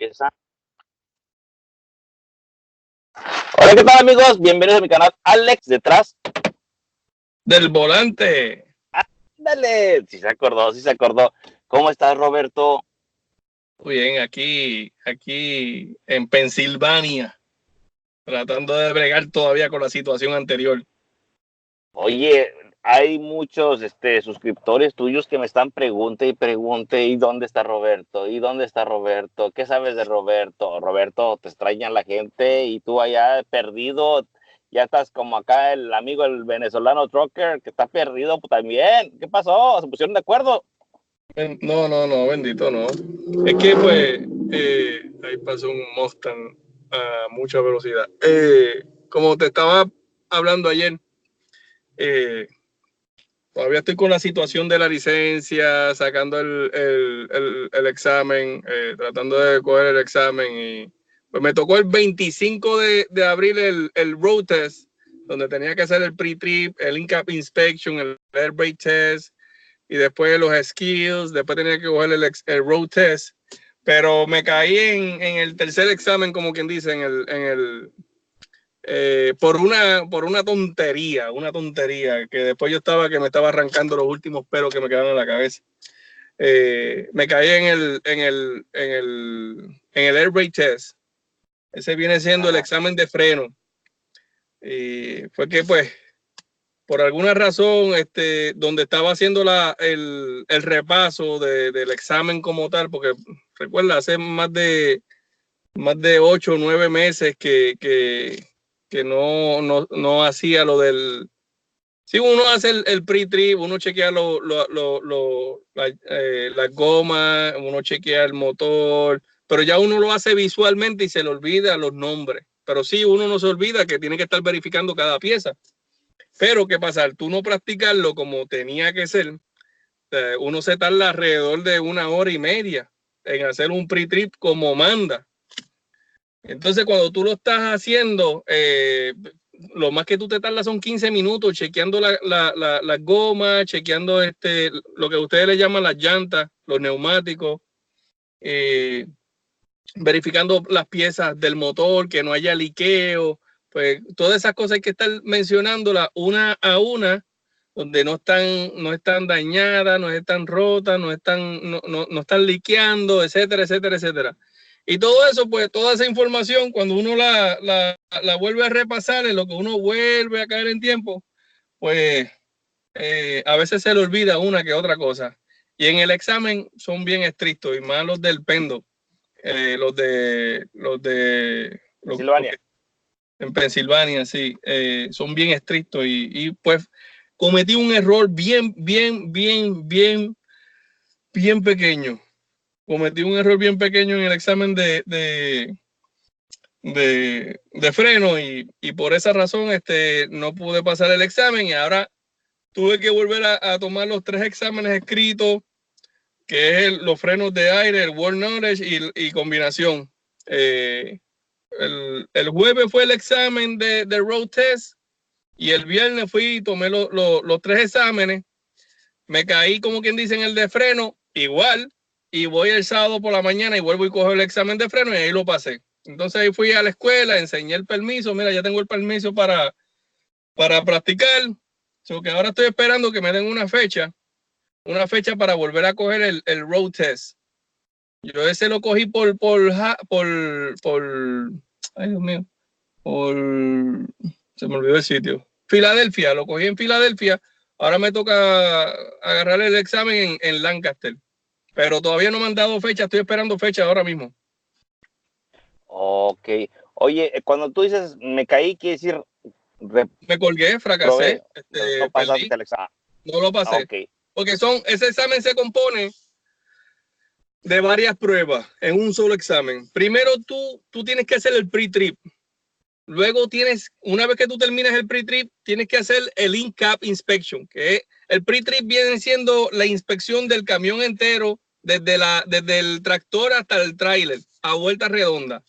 Esa. Hola, ¿qué tal, amigos? Bienvenidos a mi canal Alex detrás del volante. Ándale, si se acordó, si se acordó. ¿Cómo estás, Roberto? Muy bien, aquí en Pensilvania, tratando de bregar todavía con la situación anterior. Oye, hay muchos suscriptores tuyos que me están pregunte y pregunte, ¿y dónde está Roberto? ¿Y dónde está Roberto? ¿Qué sabes de Roberto? Roberto, te extraña la gente y tú allá perdido, ya estás como acá el amigo, el venezolano trucker, que está perdido también. ¿Qué pasó? ¿Se pusieron de acuerdo? No, bendito, no. Es que pues ahí pasó un Mustang a mucha velocidad. Como te estaba hablando ayer, todavía estoy con la situación de la licencia, sacando el examen, tratando de coger el examen. Y pues me tocó el 25 de abril el road test, donde tenía que hacer el pre-trip, el in-cap inspection, el air brake test, y después los skills, después tenía que coger el road test. Pero me caí en el tercer examen, como quien dice, por una tontería, que después yo me estaba arrancando los últimos pelos que me quedaban en la cabeza. Me caí en el air brake test. Ese viene siendo el examen de freno. Y fue que pues por alguna razón, donde estaba haciendo el repaso del examen como tal, porque recuerda, hace más de 8 o 9 meses que no hacía lo del... Si uno hace el pre-trip, uno chequea las gomas, uno chequea el motor, pero ya uno lo hace visualmente y se le olvida los nombres. Pero sí, uno no se olvida que tiene que estar verificando cada pieza. Pero, ¿qué pasa? Al tú no practicarlo como tenía que ser, uno se tarda alrededor de 1 hora y media en hacer un pre-trip como manda. Entonces, cuando tú lo estás haciendo, lo más que tú te tardas son 15 minutos chequeando las gomas, chequeando lo que ustedes le llaman las llantas, los neumáticos, verificando las piezas del motor, que no haya liqueo. Pues todas esas cosas hay que estar mencionándolas una a una, donde no están dañadas, no están rotas, no están liqueando, etcétera, etcétera, etcétera. Y todo eso, pues toda esa información, cuando uno la vuelve a repasar, en lo que uno vuelve a caer en tiempo, pues a veces se le olvida una que otra cosa. Y en el examen son bien estrictos, y más los del PENDO. Silvania. En Pensilvania, sí, son bien estrictos y pues cometí un error bien pequeño. Cometí un error bien pequeño en el examen de freno y por esa razón no pude pasar el examen y ahora tuve que volver a tomar los 3 exámenes escritos, que es los frenos de aire, el World Knowledge y combinación. El jueves fue el examen de road test y el viernes fui y tomé los 3 exámenes. Me caí, como quien dice, en el de freno, igual, y voy el sábado por la mañana y vuelvo y cojo el examen de freno y ahí lo pasé. Entonces ahí fui a la escuela, enseñé el permiso, mira, ya tengo el permiso para practicar. So que ahora estoy esperando que me den una fecha para volver a coger el road test. Yo ese lo cogí ay Dios mío, se me olvidó el sitio. Filadelfia, lo cogí en Filadelfia. Ahora me toca agarrar el examen en Lancaster. Pero todavía no me han dado fecha, estoy esperando fecha ahora mismo. Ok. Oye, cuando tú dices me caí, quiere decir... Me colgué, fracasé, no pasaste perdí, el examen. no lo pasé. Okay. Porque ese examen se compone de varias pruebas en un solo examen. Primero tú tienes que hacer el pre-trip. Luego una vez que tú terminas el pre-trip, tienes que hacer el in-cap inspection, que el pre-trip viene siendo la inspección del camión entero, desde el tractor hasta el tráiler, a vuelta redonda.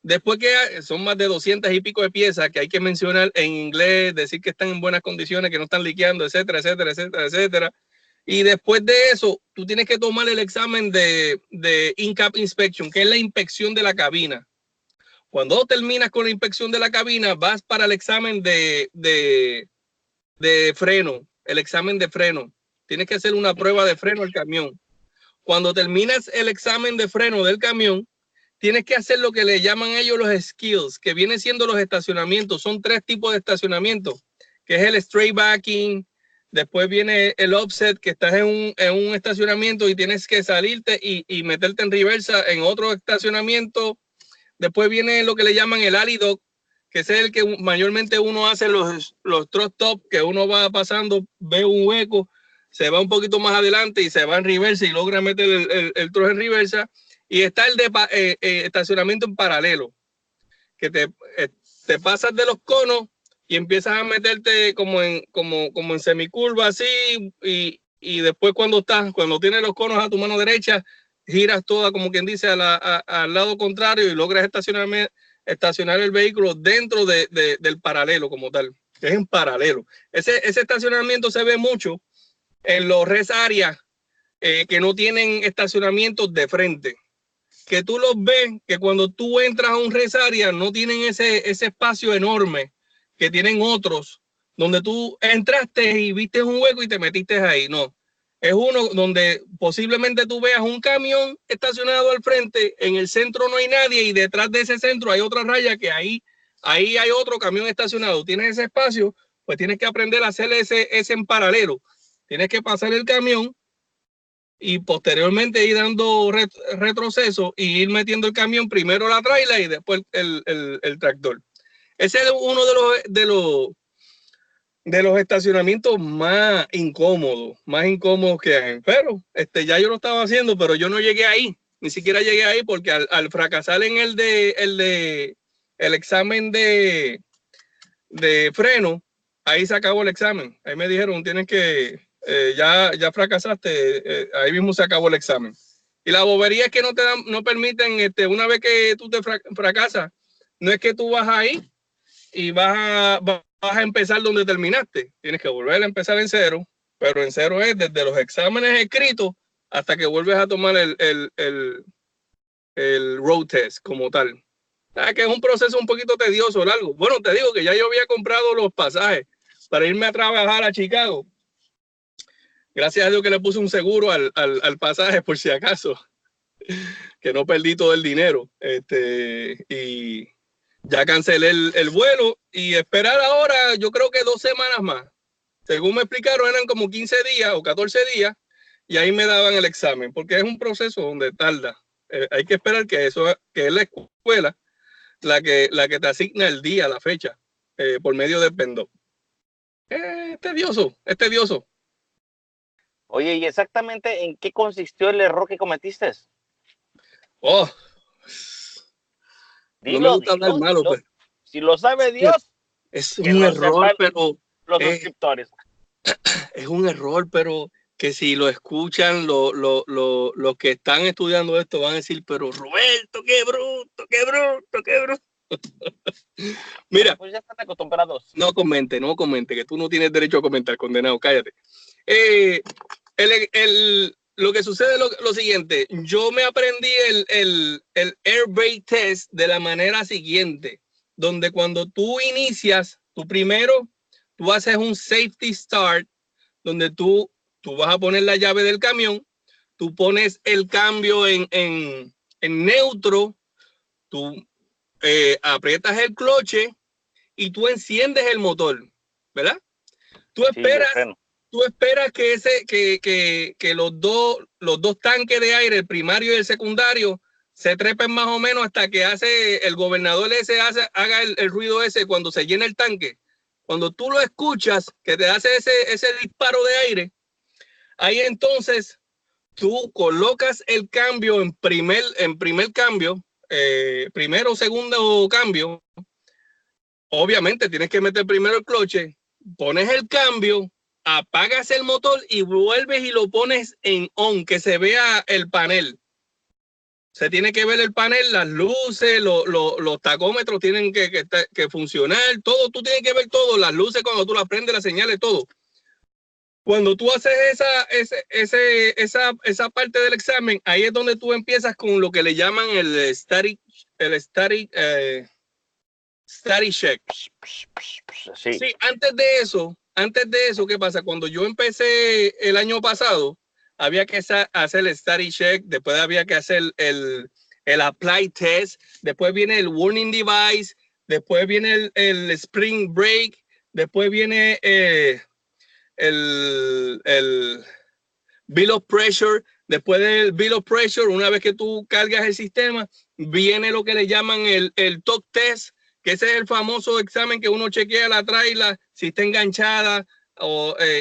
Después que son más de 200 y pico de piezas que hay que mencionar en inglés, decir que están en buenas condiciones, que no están liqueando, etcétera, etcétera, etcétera, etcétera. Y después de eso, tú tienes que tomar el examen de in-cab inspection, que es la inspección de la cabina. Cuando terminas con la inspección de la cabina, vas para el examen de freno, el examen de freno. Tienes que hacer una prueba de freno al camión. Cuando terminas el examen de freno del camión, tienes que hacer lo que le llaman ellos los skills, que vienen siendo los estacionamientos. Son 3 tipos de estacionamiento, que es el straight backing, después viene el offset, que estás en un estacionamiento y tienes que salirte y meterte en reversa en otro estacionamiento. Después viene lo que le llaman el alley dog, que es el que mayormente uno hace los truck stop, que uno va pasando, ve un hueco, se va un poquito más adelante y se va en reversa y logra meter el truck en reversa. Y está el de estacionamiento en paralelo, que te pasas de los conos y empiezas a meterte como en semicurva así, y después cuando tienes los conos a tu mano derecha, giras toda, como quien dice, al lado contrario y logras estacionar el vehículo dentro del paralelo como tal, que es en paralelo. Ese estacionamiento se ve mucho en los res áreas que no tienen estacionamientos de frente, que tú los ves, que cuando tú entras a un res área no tienen ese espacio enorme que tienen otros, donde tú entraste y viste un hueco y te metiste ahí. No, es uno donde posiblemente tú veas un camión estacionado al frente, en el centro no hay nadie y detrás de ese centro hay otra raya que ahí hay otro camión estacionado. Tienes ese espacio, pues tienes que aprender a hacer ese en paralelo. Tienes que pasar el camión y posteriormente ir dando retroceso y ir metiendo el camión, primero la trailer y después el tractor. Ese es uno de los estacionamientos más incómodos que hay. Pero ya yo lo estaba haciendo, pero yo no llegué ahí, ni siquiera llegué ahí, porque al fracasar en el examen de freno, ahí se acabó el examen. Ahí me dijeron, tienes que, ya fracasaste, ahí mismo se acabó el examen. Y la bobería es que no permiten, una vez que tú te fracasas, no es que tú vas ahí y vas a empezar donde terminaste. Tienes que volver a empezar en cero, pero en cero es desde los exámenes escritos hasta que vuelves a tomar el road test como tal. Que es un proceso un poquito tedioso, largo. Bueno, te digo que ya yo había comprado los pasajes para irme a trabajar a Chicago. Gracias a Dios que le puse un seguro al pasaje por si acaso, que no perdí todo el dinero. Y ya cancelé el vuelo y esperar ahora, yo creo que 2 semanas más. Según me explicaron, eran como 15 días o 14 días y ahí me daban el examen, porque es un proceso donde tarda. Hay que esperar que es la escuela la que te asigna el día, la fecha, por medio del pendón. Es tedioso. Oye, ¿y exactamente en qué consistió el error que cometiste? Oh, Dilo, no me gusta hablar malo, dilo. pero Si lo sabe Dios, es un error, pero los suscriptores. Es un error, pero que si lo escuchan los que están estudiando esto van a decir, pero Roberto, qué bruto. Mira, pues ya están acostumbrados. No comente, que tú no tienes derecho a comentar, condenado, cállate. Lo que sucede es lo siguiente. Yo me aprendí el air brake test de la manera siguiente, donde cuando tú inicias, tú haces un safety start, donde tú vas a poner la llave del camión, tú pones el cambio en neutro, tú aprietas el cloche y tú enciendes el motor, ¿verdad? Tú esperas que los dos tanques de aire, el primario y el secundario, se trepen más o menos hasta que el gobernador haga el ruido ese cuando se llena el tanque. Cuando tú lo escuchas, que te hace ese disparo de aire, ahí entonces tú colocas el cambio en primer cambio, primero o segundo cambio. Obviamente tienes que meter primero el cloche, pones el cambio, apagas el motor y vuelves y lo pones en on, que se vea el panel. Se tiene que ver el panel, las luces, los tacómetros tienen que funcionar, todo, tú tienes que ver todo, las luces cuando tú las prendes, las señales, todo. Cuando tú haces esa parte del examen, ahí es donde tú empiezas con lo que le llaman el static check. Sí. Sí, antes de eso, ¿qué pasa? Cuando yo empecé el año pasado, había que hacer el static check, después había que hacer el apply test, después viene el warning device, después viene el spring break, después viene el bill of pressure. Después del bill of pressure, una vez que tú cargas el sistema, viene lo que le llaman el talk test, que ese es el famoso examen que uno chequea la trailer, si está enganchada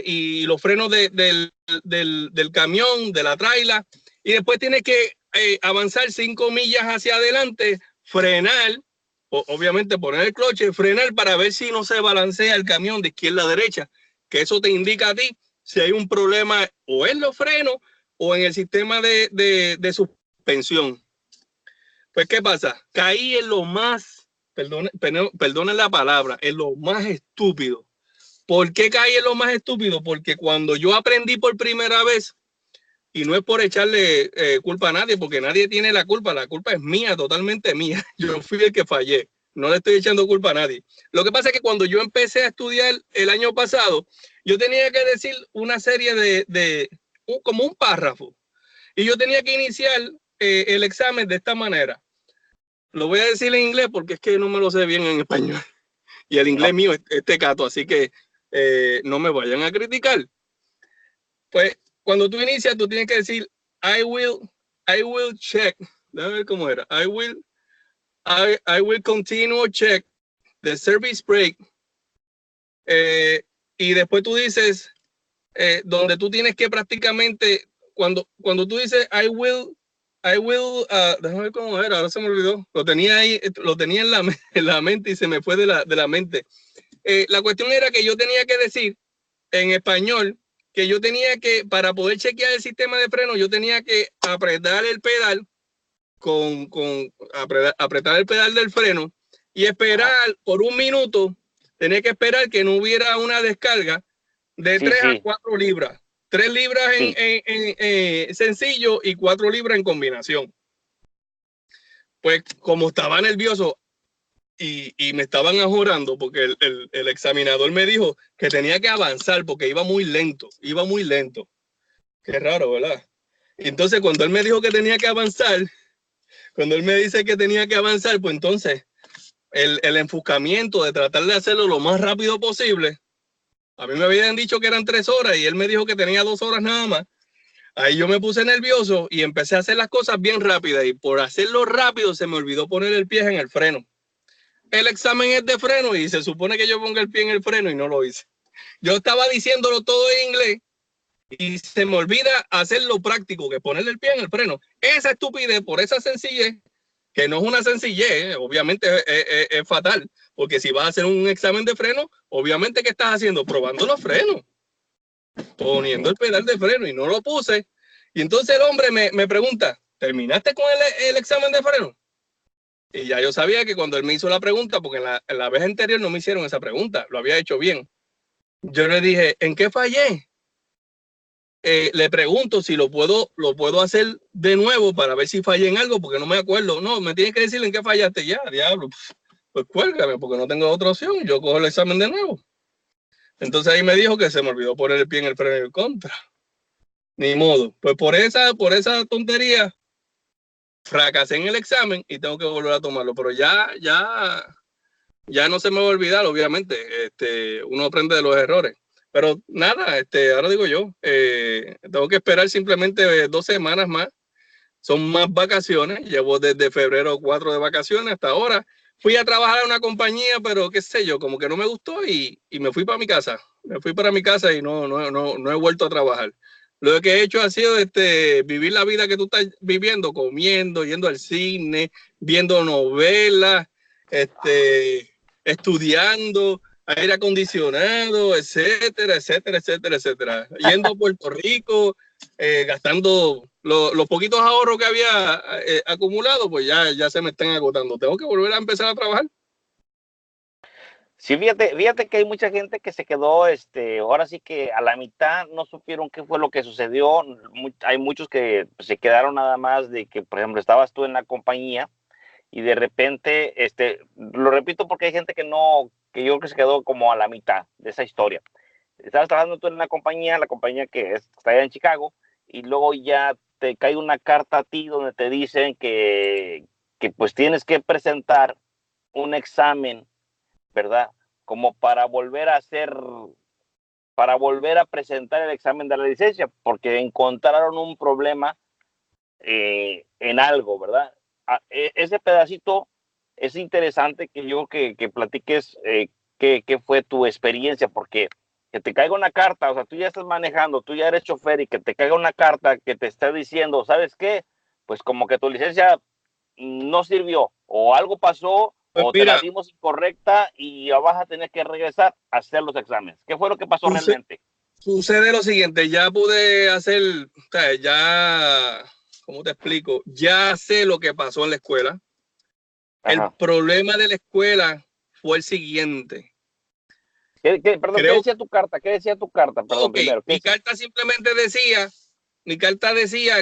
y los frenos del camión, de la trailer. Y después tienes que avanzar 5 millas hacia adelante, frenar, obviamente poner el cloche, frenar para ver si no se balancea el camión de izquierda a derecha, que eso te indica a ti si hay un problema o en los frenos o en el sistema de suspensión. Pues, ¿qué pasa? Caí en lo más, perdonen la palabra, en lo más estúpido. ¿Por qué caí en lo más estúpido? Porque cuando yo aprendí por primera vez, y no es por echarle culpa a nadie, porque nadie tiene la culpa es mía, totalmente mía. Yo fui el que fallé, no le estoy echando culpa a nadie. Lo que pasa es que cuando yo empecé a estudiar el año pasado, yo tenía que decir una serie como un párrafo, y yo tenía que iniciar el examen de esta manera. Lo voy a decir en inglés porque es que no me lo sé bien en español, y el inglés mío es tecato, así que no me vayan a criticar. Pues cuando tú inicias, tú tienes que decir, I will check. Déjame ver cómo era. I will continue check the service break. Y después tú dices, donde tú tienes que prácticamente, cuando tú dices, I will, déjame ver cómo era, ahora se me olvidó. Lo tenía ahí, lo tenía en la mente y se me fue de la mente. La cuestión era que yo tenía que decir en español que yo tenía que, para poder chequear el sistema de freno, yo tenía que apretar el pedal apretar el pedal del freno y esperar por un minuto. Tenía que esperar que no hubiera una descarga de 3 a 4 libras. 3 libras en sencillo y 4 libras en combinación. Pues como estaba nervioso y me estaban ajorando porque el examinador me dijo que tenía que avanzar porque iba muy lento. Qué raro, ¿verdad? Y entonces cuando él me dijo que tenía que avanzar, cuando él me dice que tenía que avanzar, pues entonces el enfocamiento de tratar de hacerlo lo más rápido posible. A mí me habían dicho que eran 3 horas y él me dijo que tenía 2 horas nada más. Ahí yo me puse nervioso y empecé a hacer las cosas bien rápidas, y por hacerlo rápido se me olvidó poner el pie en el freno. El examen es de freno y se supone que yo ponga el pie en el freno y no lo hice. Yo estaba diciéndolo todo en inglés y se me olvida hacer lo práctico, que ponerle el pie en el freno. Esa estupidez, por esa sencillez, que no es una sencillez, obviamente es fatal, porque si vas a hacer un examen de freno, obviamente ¿qué estás haciendo? Probando los frenos, poniendo el pedal de freno, y no lo puse. Y entonces el hombre me pregunta, ¿terminaste con el examen de freno? Y ya yo sabía que cuando él me hizo la pregunta, porque en la vez anterior no me hicieron esa pregunta, lo había hecho bien. Yo le dije, ¿en qué fallé? Le pregunto si lo puedo hacer de nuevo para ver si fallé en algo, porque no me acuerdo. No, me tienes que decir en qué fallaste. Ya, diablo. Pues cuélgame, porque no tengo otra opción. Yo cojo el examen de nuevo. Entonces ahí me dijo que se me olvidó poner el pie en el freno en contra. Ni modo. Pues por esa tontería fracasé en el examen y tengo que volver a tomarlo. Pero ya no se me va a olvidar, obviamente. Uno aprende de los errores. Pero nada, ahora digo yo, tengo que esperar simplemente 2 semanas más. Son más vacaciones. Llevo desde febrero 4 de vacaciones hasta ahora. Fui a trabajar en una compañía, pero qué sé yo, como que no me gustó y me fui para mi casa. Me fui para mi casa y no he vuelto a trabajar. Lo que he hecho ha sido vivir la vida que tú estás viviendo, comiendo, yendo al cine, viendo novelas, estudiando, aire acondicionado, etcétera, etcétera, etcétera, etcétera. Yendo a Puerto Rico, gastando los poquitos ahorros que había acumulado, pues ya se me están agotando. Tengo que volver a empezar a trabajar. Sí, fíjate que hay mucha gente que se quedó, ahora sí que a la mitad no supieron qué fue lo que sucedió. Hay muchos que se quedaron nada más de que, por ejemplo, estabas tú en la compañía y de repente, lo repito porque hay gente que no, que yo creo que se quedó como a la mitad de esa historia. Estabas trabajando tú en la compañía que está allá en Chicago, y luego ya te cae una carta a ti donde te dicen que pues tienes que presentar un examen, ¿verdad? Como para volver a presentar el examen de la licencia, porque encontraron un problema en algo, ¿verdad? Ese pedacito es interesante que yo que platiques qué fue tu experiencia, porque que te caiga una carta, o sea, tú ya estás manejando, tú ya eres chofer y que te caiga una carta que te está diciendo, ¿sabes qué? Pues como que tu licencia no sirvió, o algo pasó, Pues o te la mira, dimos incorrecta y ya vas a tener que regresar a hacer los exámenes. ¿Qué fue lo que pasó realmente? sucede lo siguiente, ya pude hacer, o sea, ya, ¿cómo te explico? Ya sé lo que pasó en la escuela. El Ajá. problema de la escuela fue el siguiente. Perdón, ¿qué Creo, decía tu carta? ¿Qué decía tu carta? Perdón, ok, primero. ¿Qué mi decía? carta simplemente decía,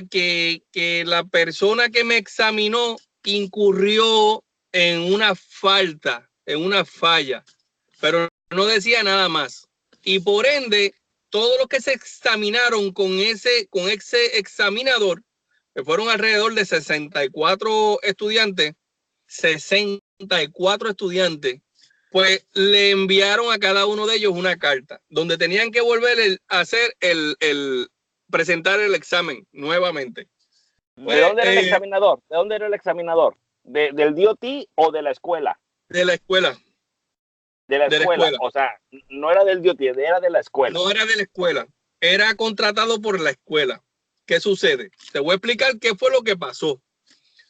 que la persona que me examinó incurrió en una falta, en una falla, pero no decía nada más. Y por ende, todos los que se examinaron con ese examinador, que fueron alrededor de 64 estudiantes, pues le enviaron a cada uno de ellos una carta donde tenían que volver a hacer presentar el examen nuevamente. ¿De Pues dónde era el examinador? ¿De dónde era el examinador? ¿Del DOT o de la escuela? de la escuela, De la de la escuela. escuela. O sea, no era del DOT, era de la escuela. No era de la escuela, era contratado por la escuela. ¿Qué sucede? Te voy a explicar qué fue lo que pasó.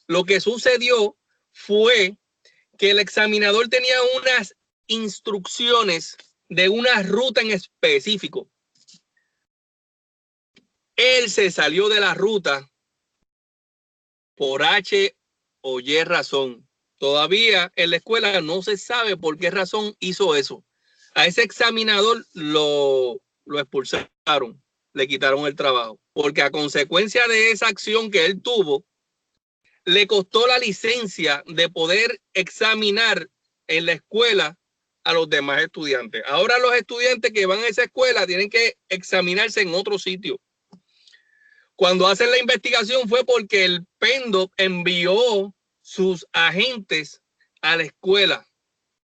Lo que sucedió fue que el examinador tenía unas instrucciones de una ruta en específico. Él se salió de la ruta por H o Y razón. Todavía en la escuela no se sabe por qué razón hizo eso. A ese examinador lo expulsaron, le quitaron el trabajo, porque a consecuencia de esa acción que él tuvo, le costó la licencia de poder examinar en la escuela a los demás estudiantes. Ahora los estudiantes que van a esa escuela tienen que examinarse en otro sitio. Cuando hacen la investigación fue porque el PENDOP envió sus agentes a la escuela,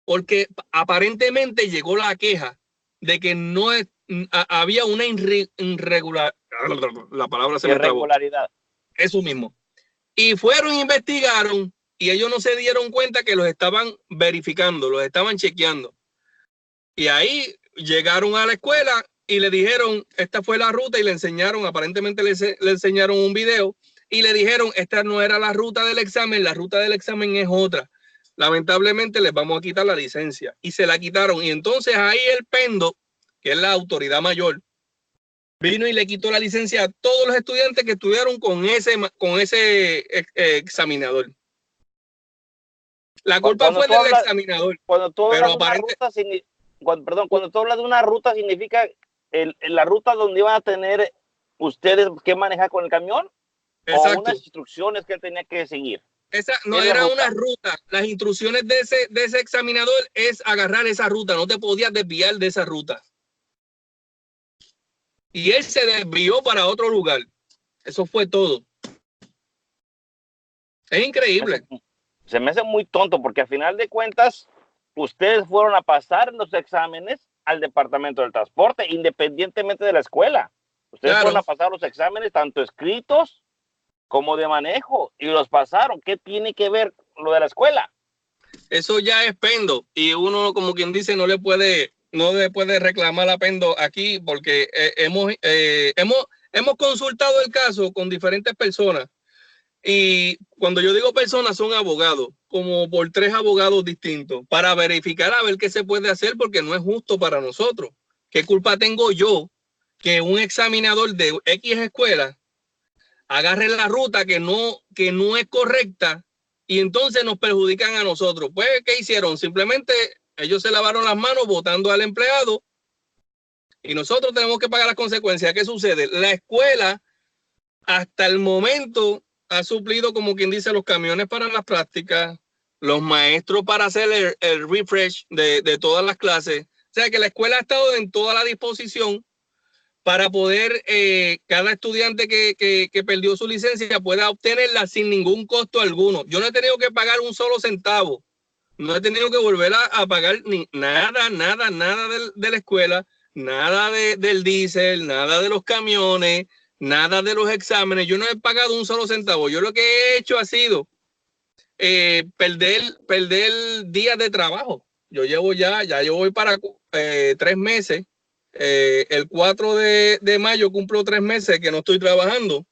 porque aparentemente llegó la queja de que no es, había una irregular, la palabra se me trabó, Irregularidad. eso mismo. Y fueron, investigaron y ellos no se dieron cuenta que los estaban verificando, los estaban chequeando. Y ahí llegaron a la escuela y le dijeron, esta fue la ruta, y le enseñaron, aparentemente le enseñaron un video y le dijeron, esta no era la ruta del examen, la ruta del examen es otra. Lamentablemente les vamos a quitar la licencia. Y se la quitaron. Y entonces ahí el PENDO, que es la autoridad mayor, vino y le quitó la licencia a todos los estudiantes que estudiaron con ese examinador. La culpa Cuando fue tú del hablas, examinador, cuando tú pero hablas de una aparente, ruta, cuando tú hablas de una ruta, significa la ruta donde iban a tener ustedes que manejar con el camión, o exacto. unas instrucciones que él tenía que seguir. Esa ¿Qué no es la era una ruta? ruta. Las instrucciones de ese examinador es agarrar esa ruta. No te podías desviar de esa ruta. Y él se desvió para otro lugar. Eso fue todo. Es increíble. Se me hace muy tonto porque a final de cuentas ustedes fueron a pasar los exámenes al departamento del transporte independientemente de la escuela. Ustedes fueron Claro, a pasar los exámenes tanto escritos como de manejo y los pasaron. ¿Qué tiene que ver lo de la escuela? eso ya es Pendo. Y uno, como quien dice, no le puede reclamar a Pendo aquí porque hemos consultado el caso con diferentes personas. Y cuando yo digo personas, son abogados, como por 3 abogados distintos, para verificar a ver qué se puede hacer, porque no es justo para nosotros. ¿Qué culpa tengo yo que un examinador de X escuela agarre la ruta que no es correcta y entonces nos perjudican a nosotros? Pues, ¿qué hicieron? Simplemente ellos se lavaron las manos votando al empleado y nosotros tenemos que pagar las consecuencias. ¿Qué sucede? La escuela hasta el momento ha suplido, como quien dice, los camiones para las prácticas, los maestros para hacer el refresh de todas las clases. O sea que la escuela ha estado en toda la disposición para poder cada estudiante que perdió su licencia pueda obtenerla sin ningún costo alguno. Yo no he tenido que pagar un solo centavo. No he tenido que volver a pagar ni nada de la escuela, nada del diésel, nada de los camiones, nada de los exámenes. Yo no he pagado un solo centavo. Yo lo que he hecho ha sido perder días de trabajo. Yo llevo ya yo voy para 3 meses. El 4 de mayo cumplo 3 meses que no estoy trabajando.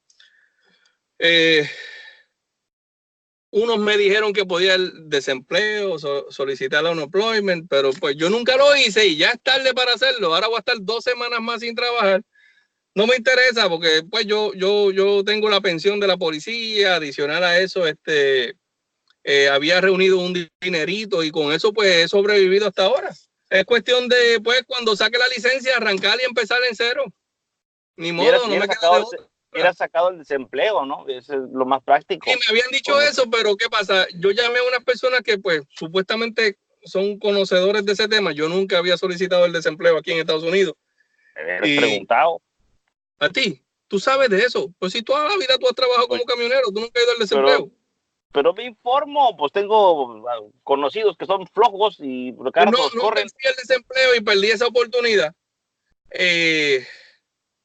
Unos me dijeron que podía el desempleo, solicitar el unemployment, pero pues yo nunca lo hice y ya es tarde para hacerlo. Ahora voy a estar 2 semanas más sin trabajar. No me interesa porque pues yo tengo la pensión de la policía, adicional a eso, había reunido un dinerito y con eso pues he sobrevivido hasta ahora. Es cuestión de, pues, cuando saque la licencia, arrancar y empezar en cero. Ni modo, no me queda de otra. Hubiera sacado el desempleo, ¿no? Eso es lo más práctico. Sí, me habían dicho eso, pero ¿qué pasa? Yo llamé a unas personas que, pues, supuestamente son conocedores de ese tema. Yo nunca había solicitado el desempleo aquí en Estados Unidos. Me habías preguntado. ¿A ti? ¿Tú sabes de eso? Pues si toda la vida tú has trabajado como camionero, tú nunca has ido al desempleo. Pero me informo, pues tengo conocidos que son flojos y no corren. No el desempleo y perdí esa oportunidad.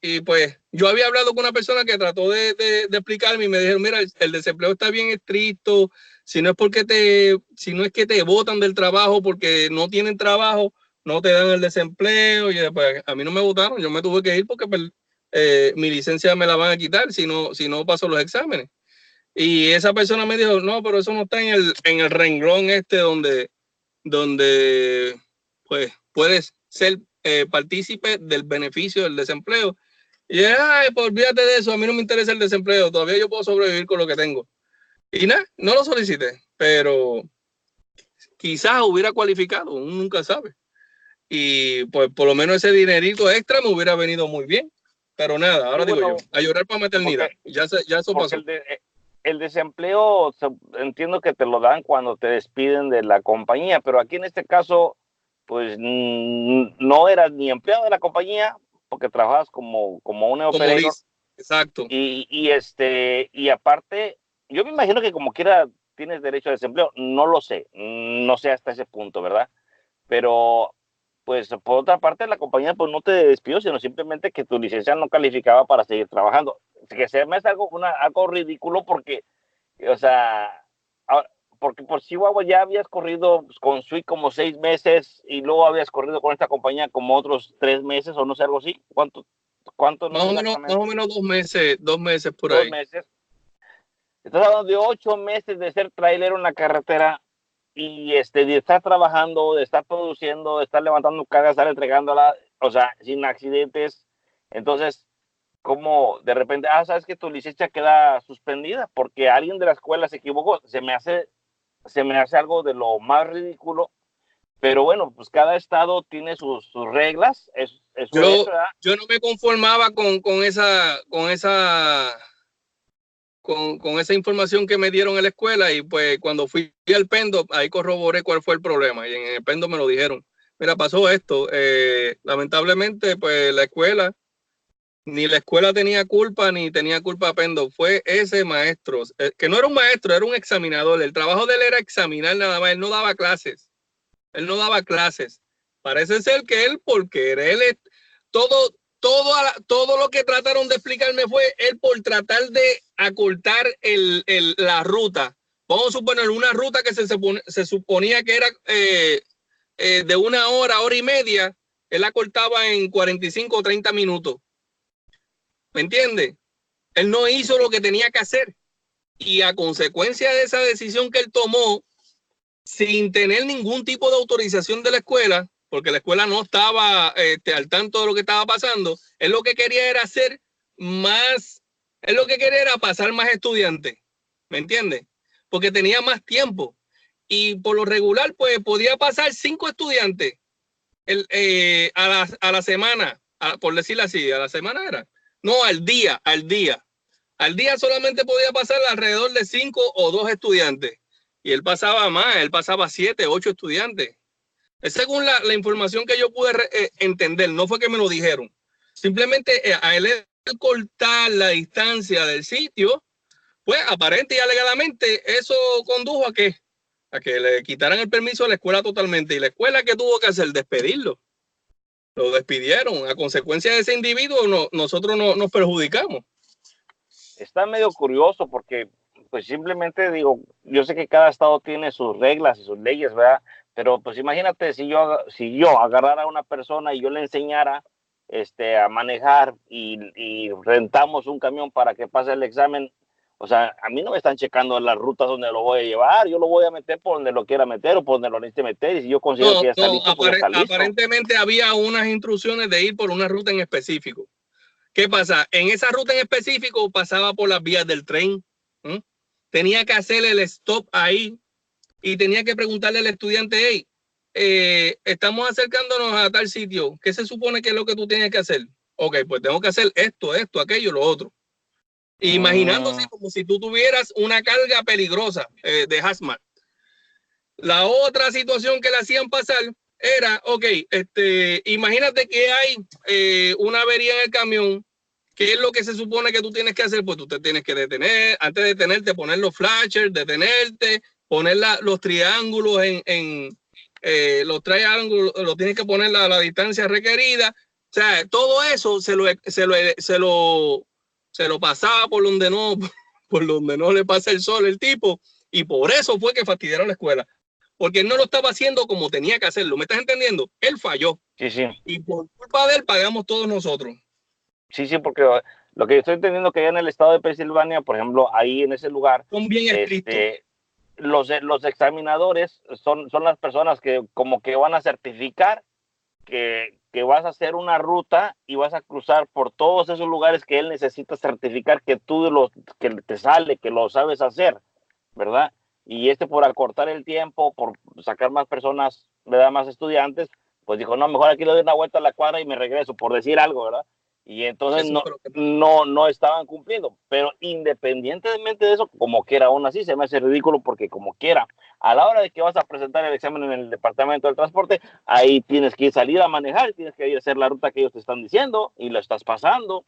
Y pues yo había hablado con una persona que trató de explicarme y me dijeron, mira, el desempleo está bien estricto, si no es que te botan del trabajo porque no tienen trabajo, no te dan el desempleo. Y después a mí no me votaron, yo me tuve que ir porque mi licencia me la van a quitar si no paso los exámenes. Y esa persona me dijo, no, pero eso no está en el renglón donde pues puedes ser partícipe del beneficio del desempleo. Y pues olvídate de eso, a mí no me interesa el desempleo, todavía yo puedo sobrevivir con lo que tengo. Y nada, no lo solicité, pero quizás hubiera cualificado, uno nunca sabe. Y pues por lo menos ese dinerito extra me hubiera venido muy bien. Pero nada, ahora digo yo, a llorar para maternidad. Ya eso pasó. El desempleo, entiendo que te lo dan cuando te despiden de la compañía, pero aquí en este caso, pues no eras ni empleado de la compañía, porque trabajabas como un operator. Exacto. Y aparte, yo me imagino que como quiera tienes derecho a desempleo, no lo sé, no sé hasta ese punto, ¿verdad? Pero pues por otra parte la compañía pues no te despidió, sino simplemente que tu licencia no calificaba para seguir trabajando. Que se me hace algo ridículo porque, o sea, porque por Chihuahua ya habías corrido con Sweet como 6 meses y luego habías corrido con esta compañía como otros 3 meses o no sé, algo así. ¿Cuánto? Más o menos 2 meses por 2 ahí. meses. Estás hablando de 8 meses de ser trailero en la carretera y de estar trabajando, de estar produciendo, de estar levantando cargas, estar entregándola, o sea, sin accidentes. Entonces, como de repente, sabes que tu licencia queda suspendida porque alguien de la escuela se equivocó, se me hace algo de lo más ridículo, pero bueno, pues cada estado tiene sus reglas. Yo no me conformaba con esa información que me dieron en la escuela y pues cuando fui al Pendo, ahí corroboré cuál fue el problema y en el Pendo me lo dijeron. Mira, pasó esto, lamentablemente pues ni la escuela tenía culpa ni tenía culpa Pendo, fue ese maestro, que no era un maestro, era un examinador, el trabajo de él era examinar nada más, él no daba clases, parece ser que él, porque él es todo lo que trataron de explicarme fue él por tratar de acortar la ruta. Vamos a suponer una ruta que se suponía que era de 1 hora, hora y media, él la cortaba en 45 o 30 minutos. ¿Me entiende? Él no hizo lo que tenía que hacer. Y a consecuencia de esa decisión que él tomó, sin tener ningún tipo de autorización de la escuela, porque la escuela no estaba al tanto de lo que estaba pasando, él lo que quería era pasar más estudiantes, ¿me entiendes? Porque tenía más tiempo. y por lo regular, pues podía pasar 5 estudiantes a la semana, por decirlo así, a la semana era. No, al día. Al día solamente podía pasar alrededor de 5 o 2 estudiantes. Y él pasaba más, él pasaba 7, 8 estudiantes. Es según la información que yo pude entender, no fue que me lo dijeron. Simplemente a él cortar la distancia del sitio, pues aparente y alegadamente eso condujo a que le quitaran el permiso a la escuela totalmente. Y la escuela, ¿qué tuvo que hacer? Despedirlo. Lo despidieron. A consecuencia de ese individuo, nosotros nos perjudicamos. Está medio curioso porque, pues simplemente digo, yo sé que cada estado tiene sus reglas y sus leyes, ¿verdad? Pero pues imagínate si yo agarrara a una persona y yo le enseñara a manejar y rentamos un camión para que pase el examen. O sea, a mí no me están checando las rutas donde lo voy a llevar, yo lo voy a meter por donde lo quiera meter o por donde lo necesite meter, y si yo considero que ya está listo, pues ya está listo. Aparentemente había unas instrucciones de ir por una ruta en específico. ¿Qué pasa? En esa ruta en específico pasaba por las vías del tren. Tenía que hacer el stop ahí y tenía que preguntarle al estudiante, hey, estamos acercándonos a tal sitio, ¿qué se supone que es lo que tú tienes que hacer? Ok, pues tengo que hacer esto, aquello, lo otro. Imaginándose como si tú tuvieras una carga peligrosa de hazmat. La otra situación que le hacían pasar era, ok, imagínate que hay una avería en el camión. ¿Qué es lo que se supone que tú tienes que hacer? Pues tú te tienes que detener, antes de detenerte, poner los flashers, detenerte, poner los triángulos los triángulos, lo tienes que poner a la distancia requerida. O sea, todo eso se lo pasaba por donde no le pasa el sol el tipo, y por eso fue que fastidiaron la escuela. Porque él no lo estaba haciendo como tenía que hacerlo. ¿Me estás entendiendo? Él falló. Sí, sí. Y por culpa de él pagamos todos nosotros. Sí, sí, porque lo que yo estoy entendiendo que allá en el estado de Pensilvania, por ejemplo, ahí en ese lugar, son bien estrictos. Los examinadores son las personas que como que van a certificar que vas a hacer una ruta y vas a cruzar por todos esos lugares que él necesita certificar que que te sale, que lo sabes hacer, ¿verdad? Y por acortar el tiempo, por sacar más personas, ¿verdad? Más estudiantes, pues dijo, no, mejor aquí le doy una vuelta a la cuadra y me regreso, por decir algo, ¿verdad? Y entonces no estaban cumpliendo. Pero independientemente de eso, como quiera, aún así se me hace ridículo, porque como quiera, a la hora de que vas a presentar el examen en el departamento del transporte, ahí tienes que salir a manejar, tienes que ir a hacer la ruta que ellos te están diciendo y lo estás pasando.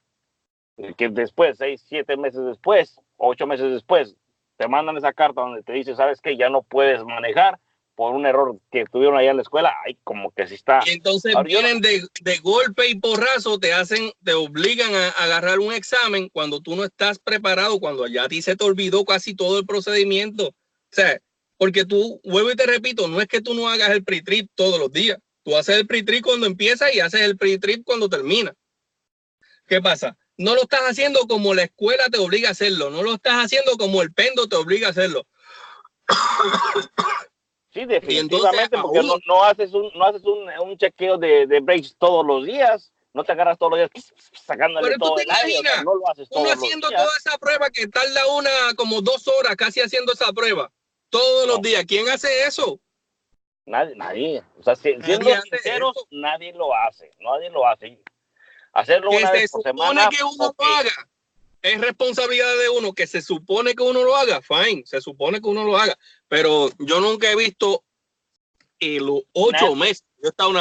Que después, 6, 7 meses después, 8 meses después, te mandan esa carta donde te dice, ¿sabes qué? Ya no puedes manejar por un error que tuvieron allá en la escuela. Ay, como que sí está. Y entonces vienen de golpe y porrazo, te obligan a agarrar un examen cuando tú no estás preparado, cuando ya a ti se te olvidó casi todo el procedimiento. O sea, porque tú, vuelvo y te repito, no es que tú no hagas el pre-trip todos los días. Tú haces el pre-trip cuando empieza y haces el pre-trip cuando termina. ¿Qué pasa? No lo estás haciendo como la escuela te obliga a hacerlo. No lo estás haciendo como el pendo te obliga a hacerlo. Sí, definitivamente, porque no haces un chequeo de brakes todos los días. No te agarras todos los días sacándole todo el aire. O sea, no lo haces todos los días. Haciendo toda esa prueba que tarda como 2 horas casi haciendo esa prueba. Todos los días. ¿Quién hace eso? Nadie. O sea, siendo sinceros, nadie lo hace. Nadie lo hace. Hacerlo una vez por semana. Que uno lo haga. Es responsabilidad de uno, que se supone que uno lo haga, fine, se supone que uno lo haga, pero yo nunca he visto en los 8 meses que yo he estado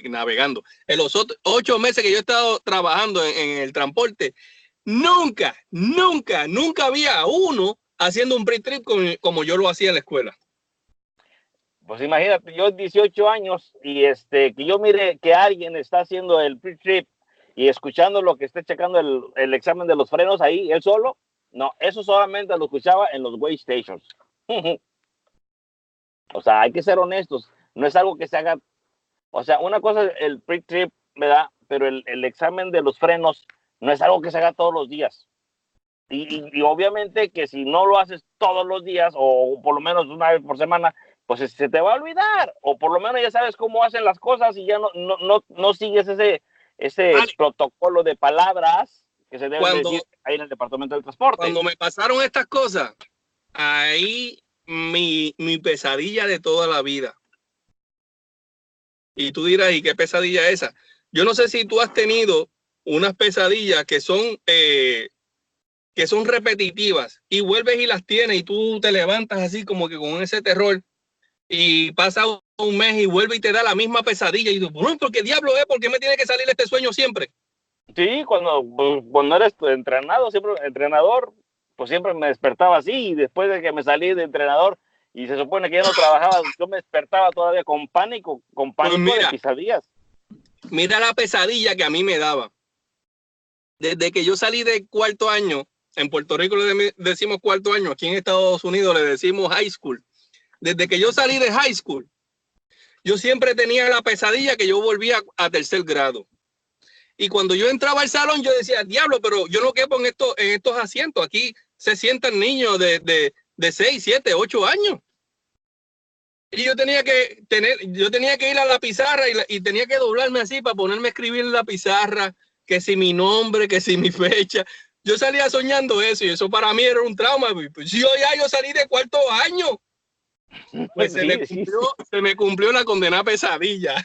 navegando, en los 8 meses que yo he estado trabajando en el transporte, nunca había uno haciendo un pre-trip como yo lo hacía en la escuela. Pues imagínate, yo 18 años y que yo mire que alguien está haciendo el pre-trip y escuchando lo que esté checando el examen de los frenos ahí, él solo, no, eso solamente lo escuchaba en los weigh stations. O sea, hay que ser honestos, no es algo que se haga, o sea, una cosa es el pre-trip, ¿verdad? Pero el examen de los frenos no es algo que se haga todos los días. Y obviamente que si no lo haces todos los días, o por lo menos una vez por semana, pues se te va a olvidar, o por lo menos ya sabes cómo hacen las cosas y ya no sigues ese protocolo de palabras que se deben decir ahí en el departamento del transporte. Cuando me pasaron estas cosas, ahí mi pesadilla de toda la vida. Y tú dirás, ¿y qué pesadilla es esa? Yo no sé si tú has tenido unas pesadillas que son repetitivas y vuelves y las tienes y tú te levantas así como que con ese terror y pasa un mes y vuelve y te da la misma pesadilla y tú, bueno, ¿por qué diablo es? ¿Por qué me tiene que salir este sueño siempre? Sí, cuando eres entrenador, pues siempre me despertaba así, y después de que me salí de entrenador y se supone que ya no trabajaba, yo me despertaba todavía con pánico Pues de pesadillas. Mira la pesadilla que a mí me daba. Desde que yo salí de cuarto año, en Puerto Rico le decimos cuarto año, aquí en Estados Unidos le decimos high school. Desde que yo salí de high school, yo siempre tenía la pesadilla que yo volvía a tercer grado. Y cuando yo entraba al salón, yo decía, diablo, pero yo no quepo en estos asientos. Aquí se sientan niños de 6, 7, 8 años. Y yo tenía que ir a la pizarra y tenía que doblarme así para ponerme a escribir en la pizarra, que si mi nombre, que si mi fecha. Yo salía soñando eso y eso para mí era un trauma. Pues yo salí de cuarto año. Pues Sí. se me cumplió la condenada pesadilla.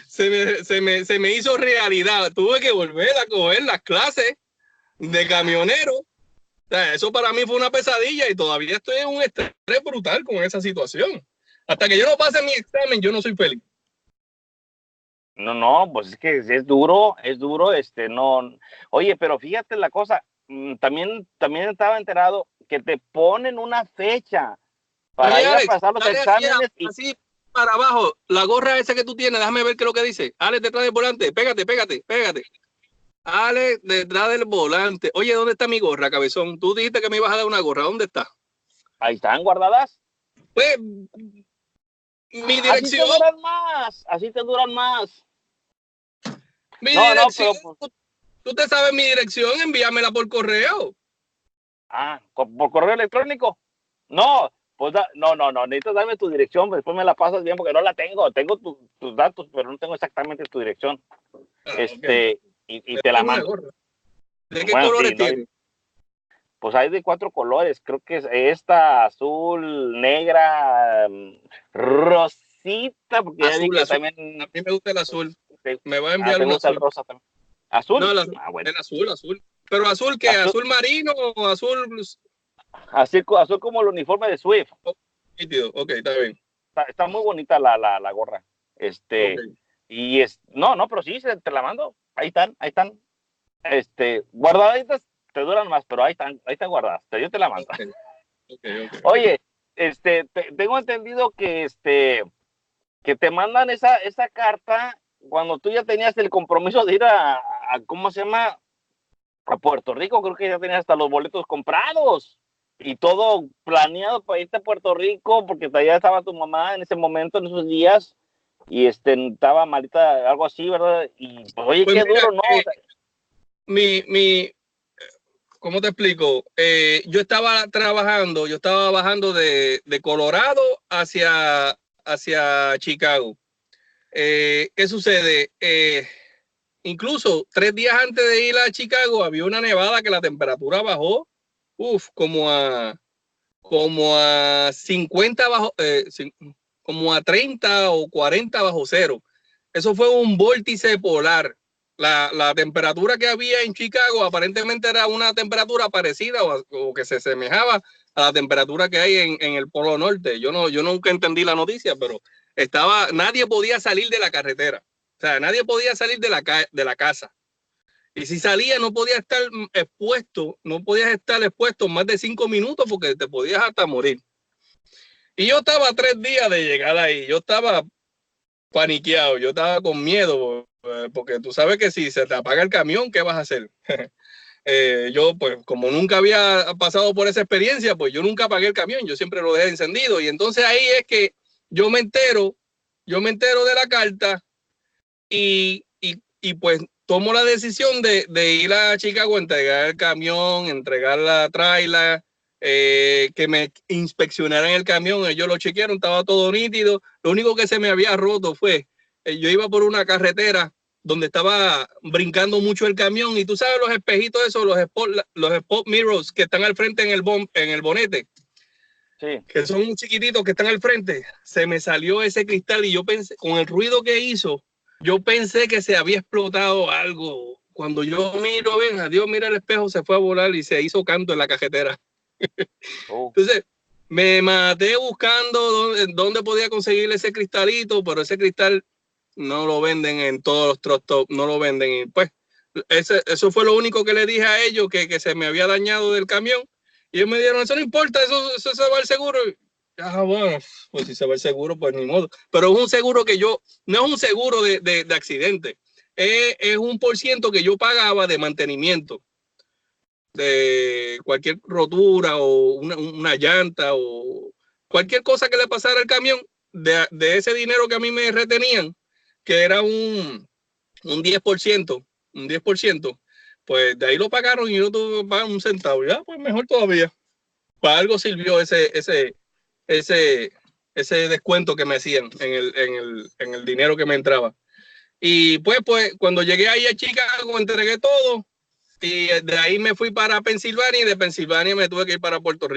Se me hizo realidad. Tuve que volver a coger las clases de camionero. O sea, eso para mí fue una pesadilla y todavía estoy en un estrés brutal con esa situación. Hasta que yo no pase mi examen, yo no soy feliz. No, pues es que es duro, no. Oye, pero fíjate la cosa, también estaba enterado que te ponen una fecha para Oye, ir a Alex, pasar los dale exámenes así para abajo, la gorra esa que tú tienes, déjame ver qué es lo que dice. Alex, detrás del volante, pégate. Alex, detrás del volante. Oye, ¿dónde está mi gorra, cabezón? Tú dijiste que me ibas a dar una gorra, ¿dónde está? ahí están guardadas. Pues, mi dirección. Así te duran más. Mi dirección, pero tú te sabes mi dirección, envíamela por correo. ¿por correo electrónico? No, pues no, necesitas darme tu dirección, después me la pasas bien porque no la tengo. Tengo tus datos, pero no tengo exactamente tu dirección. Okay. Y te la mando. ¿De qué colores tiene? Pues hay de 4 colores, creo que es esta, azul, negra, rosita, porque azul, ya vi que azul. también... A mí me gusta el azul. Me va a enviar ¿te un gusta azul. El rosa también? ¿Azul? No, Bueno. el azul. Pero azul, ¿qué? ¿Azul marino o azul? Azul como el uniforme de Swift. Nítido, ok, está bien. Está muy bonita la gorra. Okay. Y no, pero sí, te la mando. Ahí están. Guardaditas te duran más, pero ahí están guardadas. Yo te la mando. Okay. Oye, tengo entendido que que te mandan esa carta cuando tú ya tenías el compromiso de ir a ¿cómo se llama? A Puerto Rico. Creo que ya tenías hasta los boletos comprados y todo planeado para irte a Puerto Rico, porque allá estaba tu mamá en ese momento, en esos días, y estaba malita, algo así, ¿verdad? Y pues, oye, pues qué mira, duro, ¿no? ¿Cómo te explico? Yo estaba bajando de Colorado hacia Chicago. ¿Qué sucede? Incluso 3 días antes de ir a Chicago había una nevada que la temperatura bajó, como a 50 como a 30 o 40 bajo cero. Eso fue un vórtice polar. La temperatura que había en Chicago aparentemente era una temperatura parecida o que se asemejaba a la temperatura que hay en el Polo Norte. Yo nunca entendí la noticia, pero nadie podía salir de la carretera. O sea, nadie podía salir de la casa. Y si salía, no podías estar expuesto más de 5 minutos porque te podías hasta morir. Y yo estaba 3 días de llegar ahí. Yo estaba paniqueado, yo estaba con miedo, porque tú sabes que si se te apaga el camión, ¿qué vas a hacer? Yo, pues, como nunca había pasado por esa experiencia, pues yo nunca apagué el camión, yo siempre lo dejé encendido. Y entonces ahí es que yo me entero de la carta y pues tomo la decisión de ir a Chicago, entregar el camión, entregar la trailer, que me inspeccionaran el camión. Ellos lo chequearon, estaba todo nítido. Lo único que se me había roto fue, yo iba por una carretera donde estaba brincando mucho el camión y tú sabes los espejitos esos, los spot mirrors que están al frente en el bonete. Sí. que son un chiquititos que están al frente, se me salió ese cristal y yo pensé, con el ruido que hizo, yo pensé que se había explotado algo. Cuando yo miro, ven, adiós, mira el espejo, se fue a volar y se hizo canto en la cajetera. Entonces, me maté buscando dónde podía conseguir ese cristalito, pero ese cristal no lo venden en todos los truck stop, no lo venden. Y pues, eso fue lo único que le dije a ellos, que se me había dañado del camión. Y ellos me dijeron, eso no importa, eso se va al seguro. Ah, bueno, pues si se va el seguro, pues ni modo. Pero es un seguro que no es un seguro de accidente. Es un % que yo pagaba de mantenimiento de cualquier rotura o una llanta o cualquier cosa que le pasara al camión, de ese dinero que a mí me retenían, que era un 10%, pues de ahí lo pagaron y no tuve que pagar un centavo. Ya, pues mejor todavía. Para algo sirvió ese descuento que me hacían en el dinero que me entraba. Y pues cuando llegué ahí a Chicago, entregué todo y de ahí me fui para Pensilvania y de Pensilvania me tuve que ir para Puerto Rico.